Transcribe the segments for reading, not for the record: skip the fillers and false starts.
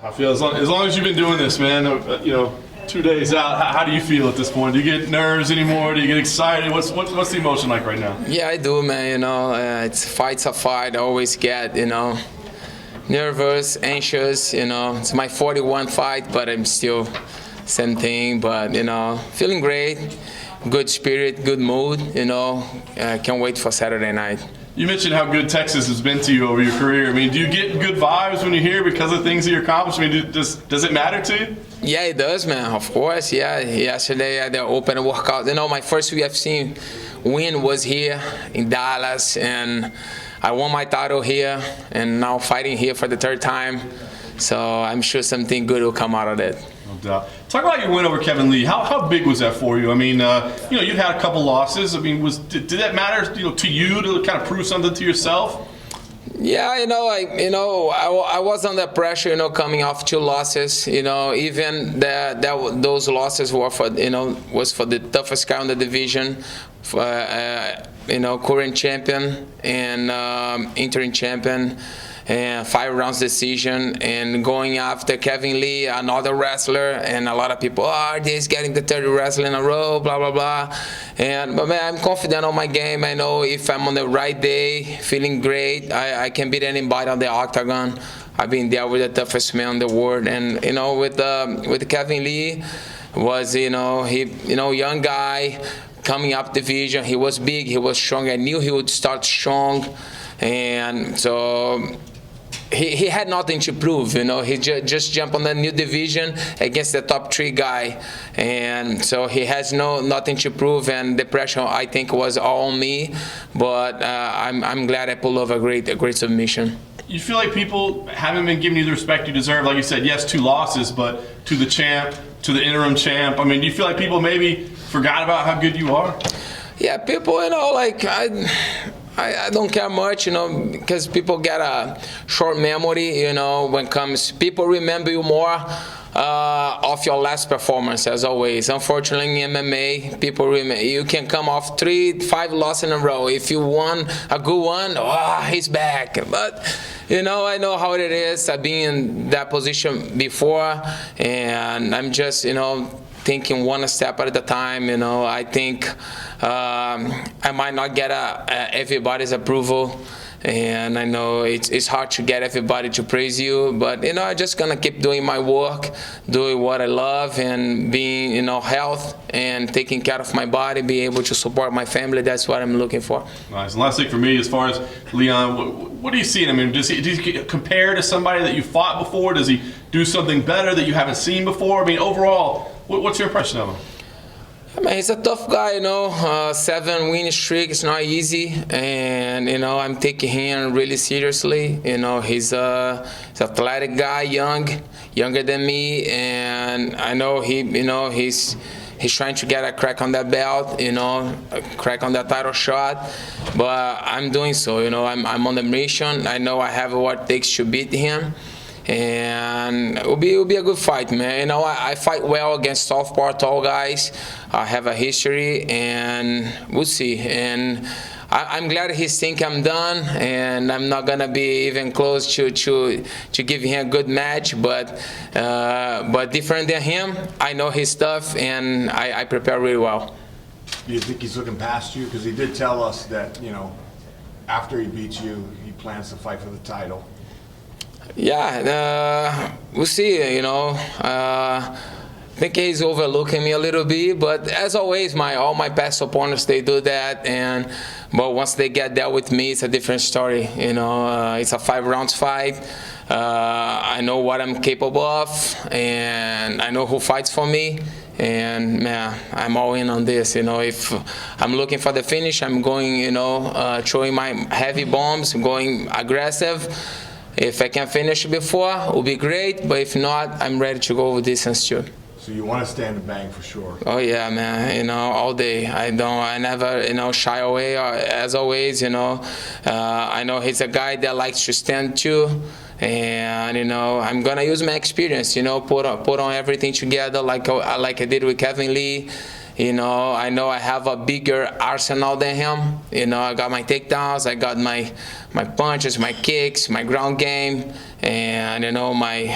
I feel as long as you've been doing this, man, 2 days out, how do you feel at this point? Do you get nerves anymore? Do you get excited? What's the emotion like right now? Yeah, I do, man. It's fight's a fight. I always get, nervous, anxious. It's my 41 fight, but I'm still same thing. But feeling great, good spirit, good mood. Can't wait for Saturday night. You mentioned how good Texas has been to you over your career. I mean, do you get good vibes when you're here because of things that you're accomplishing? I mean, does it matter to you? Yeah, it does, man. Of course, yeah. Yesterday at the open workout, my first UFC win was here in Dallas, and I won my title here, and now fighting here for the third time. So I'm sure something good will come out of it. No doubt. Talk about your win over Kevin Lee. How big was that for you? I mean, you've had a couple losses. I mean, did that matter, to you to kind of prove something to yourself? Yeah, I was under pressure, coming off 2 losses. Even those losses were for, was for the toughest guy in the division, current champion and interim champion. And 5 rounds decision, and going after Kevin Lee, another wrestler, and a lot of people, this getting the 30 wrestling in a row, blah blah blah. But man, I'm confident on my game. I know if I'm on the right day, feeling great, I can beat anybody on the octagon. I've been there with the toughest man in the world, and with Kevin Lee, was he young guy coming up division. He was big, he was strong. I knew he would start strong, and so. He had nothing to prove, He just jumped on the new division against the top 3 guy, and so he has nothing to prove. And the pressure, I think, was all on me. But I'm glad I pulled off a great submission. You feel like people haven't been giving you the respect you deserve? Like you said, yes, 2 losses, but to the champ, to the interim champ. I mean, do you feel like people maybe forgot about how good you are? Yeah, people, I don't care much, because people get a short memory, when it comes, people remember you more of your last performance, as always. Unfortunately, in MMA, people remember, you can come off 3-5 losses in a row. If you won a good one, he's back. But, I know how it is. I've been in that position before, and I'm just, thinking one step at a time. I think I might not get everybody's approval, and I know it's hard to get everybody to praise you, but I'm just gonna keep doing my work, doing what I love, and being health and taking care of my body, be able to support my family. That's what I'm looking for. Nice. And last thing for me, as far as Leon, what do you see? I mean, does he compare to somebody that you fought before? Does he do something better that you haven't seen before? I mean, overall, what's your impression of him? I mean, he's a tough guy, 7 win streak is not easy, and I'm taking him really seriously. He's an athletic guy, younger than me, and I know he's trying to get a crack on that belt, a crack on that title shot, but I'm doing so. I'm on the mission. I know I have what it takes to beat him. And it will be a good fight, man. I fight well against southpaw tall guys. I have a history, and we'll see. And I'm glad he's thinking I'm done, and I'm not gonna be even close to give him a good match. But different than him, I know his stuff, and I prepare really well. Do you think he's looking past you? Because he did tell us that after he beats you, he plans to fight for the title. Yeah, we'll see. I think he's overlooking me a little bit, but as always, all my past opponents, they do that, but once they get there with me, it's a different story. It's a 5 rounds fight. I know what I'm capable of, and I know who fights for me. And man, I'm all in on this. If I'm looking for the finish, I'm going, throwing my heavy bombs, going aggressive. If I can finish before, it will be great. But if not, I'm ready to go with distance too. So you want to stand and bang for sure? Oh yeah, man. All day. I never, shy away. As always, I know he's a guy that likes to stand too. And I'm gonna use my experience. Put on everything together like I did with Kevin Lee. You know I have a bigger arsenal than him. You know, I got my takedowns, I got my punches, my kicks, my ground game, and you know my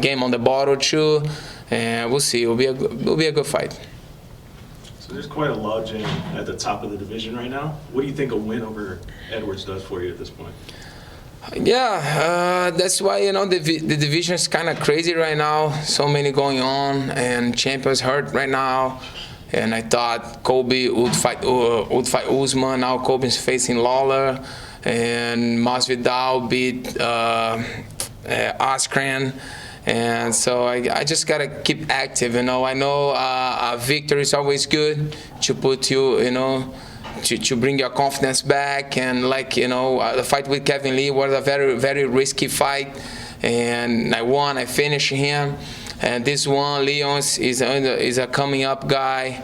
game on the bottle too. And we'll see. It'll be a good fight. So there's quite a logjam at the top of the division right now. What do you think a win over Edwards does for you at this point? Yeah, that's why, you know, the division is kind of crazy right now. So many going on, and champions hurt right now. And I thought Colby would fight Usman. Now Colby's facing Lawler, and Masvidal beat Askren. And so I just gotta keep active, you know. I know a victory is always good to put you, you know, to bring your confidence back. And like, you know, the fight with Kevin Lee was a very, very risky fight, and I won. I finished him. And this one, Leon is a coming up guy.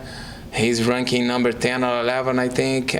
He's ranking number 10 or 11, I think.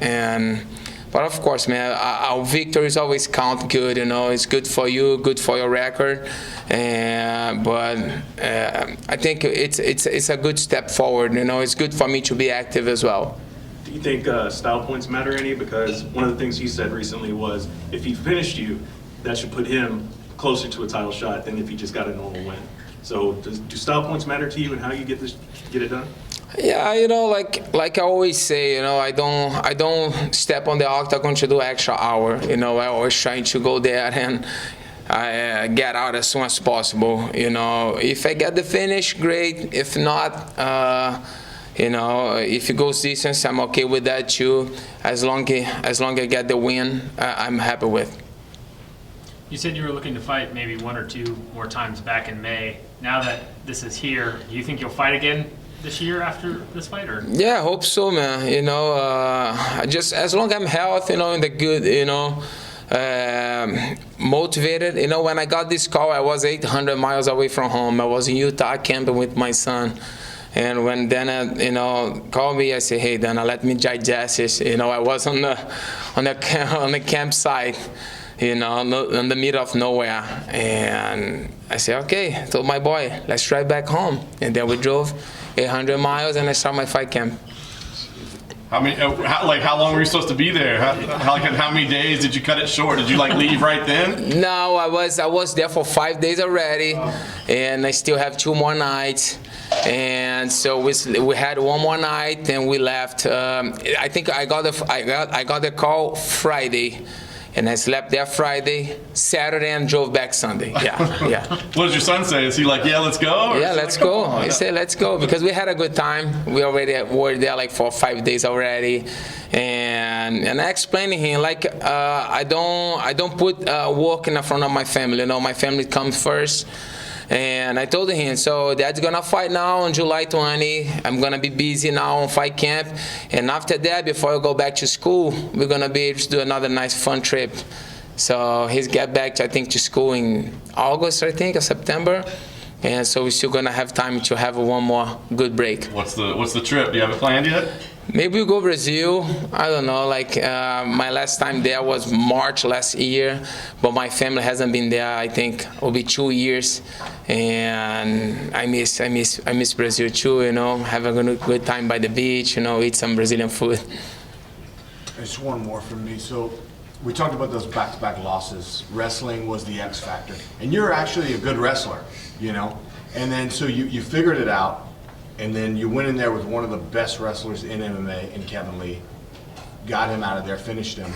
But of course, man, our victories always count good, you know. It's good for you, good for your record. But I think it's a good step forward, you know. It's good for me to be active as well. Do you think style points matter any? Because one of the things he said recently was if he finished you, that should put him closer to a title shot than if he just got a normal win. So do style points matter to you and how you get it done? Yeah, you know, like I always say, you know, I don't step on the octagon to do extra hour. You know, I always try to go there and I get out as soon as possible. You know, if I get the finish, great. If not, you know, if it goes distance, I'm okay with that too. As long as I get the win, I'm happy with. You said you were looking to fight maybe 1 or 2 more times back in May. Now that this is here, do you think you'll fight again this year after this fight? Or? Yeah, I hope so, man. You know, just as long as I'm healthy, you know, in the good, you know, motivated. You know, when I got this call, I was 800 miles away from home. I was in Utah camping with my son. And when Dana, you know, called me, I said, "Hey, Dana, let me digest this." You know, I was on the campsite, you know, in the middle of nowhere, and I said, "Okay." I told my boy, "Let's drive back home." And then we drove 800 miles, and I started my fight camp. How long were you supposed to be there? How many days did you cut it short? Did you leave right then? No, I was there for 5 days already, and I still have 2 more nights. And so we had 1 more night, and we left. I think I got the call Friday, and I slept there Friday, Saturday, and drove back Sunday. Yeah. What does your son say? Is he like, "Yeah, let's go"? Yeah, let's go. He said, "Let's go," because we had a good time. We already were there for 5 days already, and I explained to him I don't put work in front of my family. You know, my family comes first. And I told him, so Dad's gonna fight now on July 20. I'm gonna be busy now on fight camp, and after that, before I go back to school, we're gonna be able to do another nice fun trip. So he's get back to school in August, I think, or September, and so we're still gonna have time to have 1 more good break. What's the trip? Do you have it planned yet? Maybe we'll go Brazil. I don't know. My last time there was March last year, but my family hasn't been there. I think it will be 2 years, and I miss Brazil too. You know, have a good time by the beach. You know, eat some Brazilian food. Just one more from me. So we talked about those back-to-back losses. Wrestling was the X factor, and you're actually a good wrestler. You know, and then so you figured it out. And then you went in there with one of the best wrestlers in MMA, in Kevin Lee, got him out of there, finished him.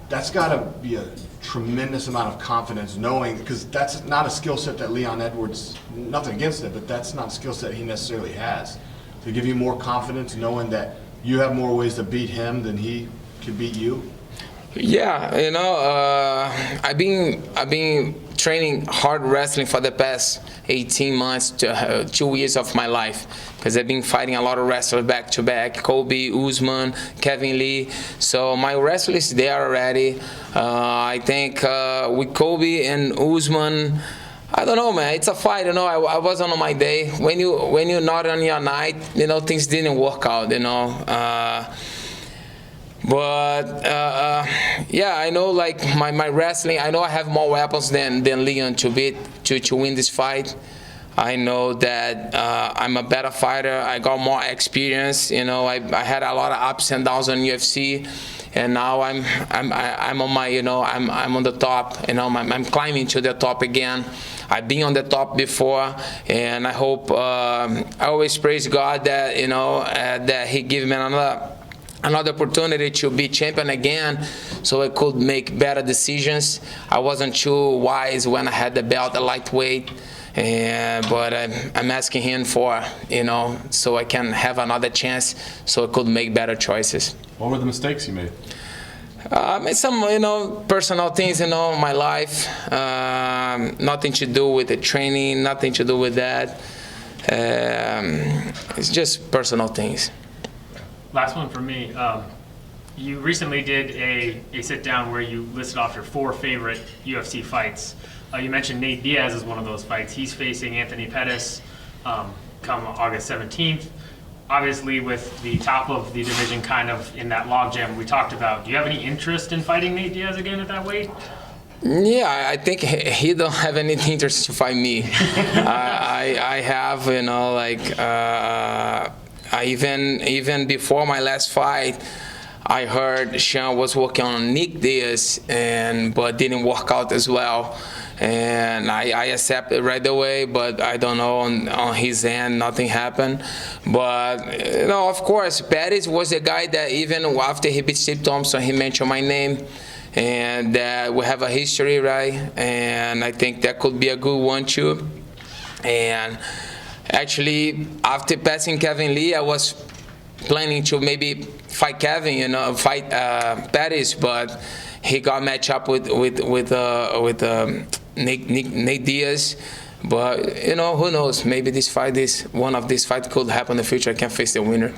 That's got to be a tremendous amount of confidence, knowing, because that's not a skill set that Leon Edwards, nothing against it, but that's not a skill set he necessarily has. To give you more confidence, knowing that you have more ways to beat him than he could beat you. Yeah, you know, I've been training hard wrestling for the past 18 months to 2 years of my life, because I've been fighting a lot of wrestlers back to back, Colby, Usman, Kevin Lee. So my wrestling is there already. I think with Colby and Usman, I don't know, man. It's a fight, you know. I wasn't on my day. When you're not on your night, you know, things didn't work out, you know. Yeah, I know, my wrestling, I know I have more weapons than Leon to win this fight. I know that I'm a better fighter. I got more experience. You know, I had a lot of ups and downs on UFC, and now I'm on my, you know, I'm on the top. You know, I'm climbing to the top again. I've been on the top before, and I hope I always praise God that, you know, that He gave me another opportunity to be champion again, so I could make better decisions. I wasn't too wise when I had the belt at lightweight, but I'm asking Him for, you know, so I can have another chance, so I could make better choices. What were the mistakes you made? Some, you know, personal things, you know, in my life. Nothing to do with the training, nothing to do with that. It's just personal things. Last one for me. You recently did a sit down where you listed off your 4 favorite UFC fights. You mentioned Nate Diaz is one of those fights. He's facing Anthony Pettis come August 17th. Obviously, with the top of the division kind of in that logjam we talked about, do you have any interest in fighting Nate Diaz again at that weight? Yeah, I think he don't have any interest to fight me. I have, you know, like even before my last fight, I heard Sean was working on Nick Diaz, but didn't work out as well. And I accepted right away, but I don't know, on his end, nothing happened. But, you know, of course, Pettis was a guy that even after he beat Steve Thompson, he mentioned my name. And we have a history, right? And I think that could be a good one, too. And actually, after passing Kevin Lee, I was planning to maybe fight Kevin, you know, fight Pettis, but he got matched up with Nate Diaz. But, you know, who knows? Maybe one of these fights could happen in the future. I can face the winner.